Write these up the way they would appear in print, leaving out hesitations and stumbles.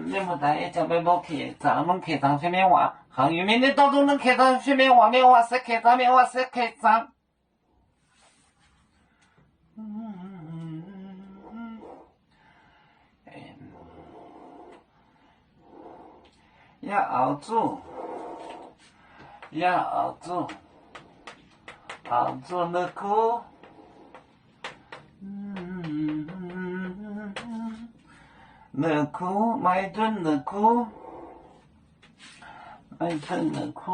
你们大爷叫别不去，咱们开张水面话，行渔民的当中能开张水面话，面话是开张，面话是开张。要住，要住，熬住的苦。的苦，买顿的苦，买顿的苦。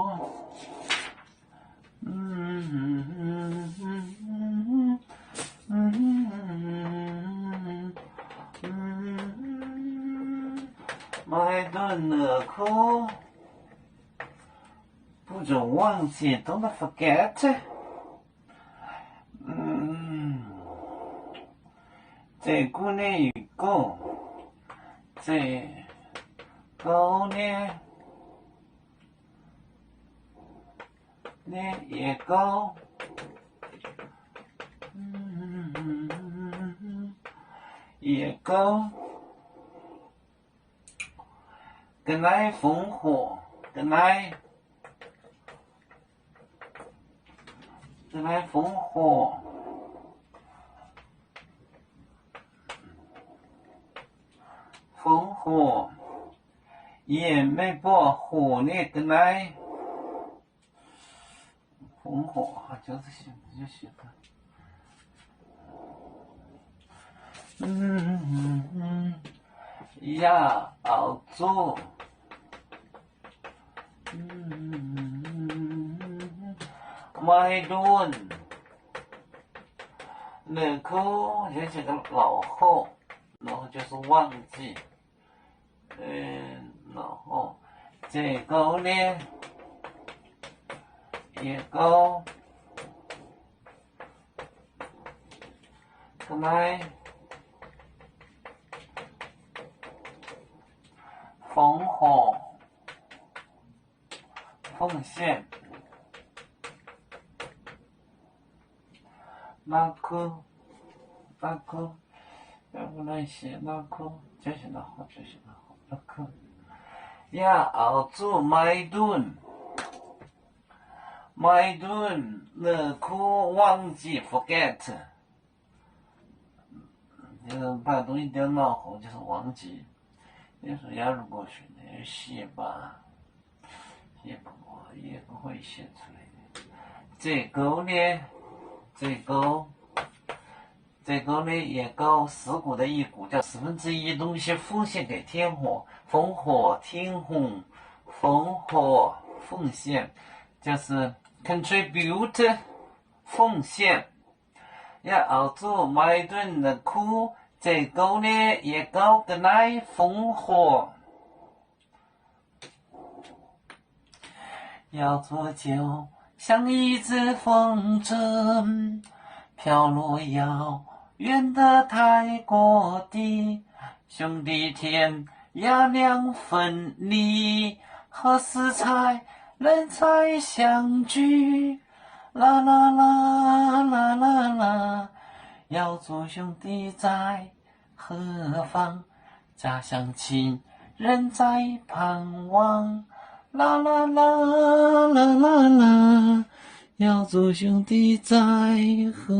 买顿的苦，不准忘记 ，don't forget。这姑娘一个，这姑娘你一个，一个，跟来烽火，跟来烽火。烽火，也没把火呢跟来，烽火就是写就写的，要做，买顿，那个也这个老后，然后就是忘记。然后这个呢，一个，个来，烽火，奉献，那个，要不然写那个，就写那好，就写那好。要做买顿，那可忘记 forget， 把东西丢脑后就是忘记。你说要如果学那写吧，也不会写出来的。这个呢，也够四股的一股，叫1/4东西奉献给天火，烽火天红，烽火奉献，就是 contribute 奉献。要做买顿的苦，这个呢也够跟来烽火。要做酒，像一只风筝，飘落遥远的泰国地，兄弟天涯两分离，何时才能再相聚？啦啦啦啦啦啦，要做兄弟在何方？家乡亲人在盼望。啦啦啦啦啦啦，要做兄弟在何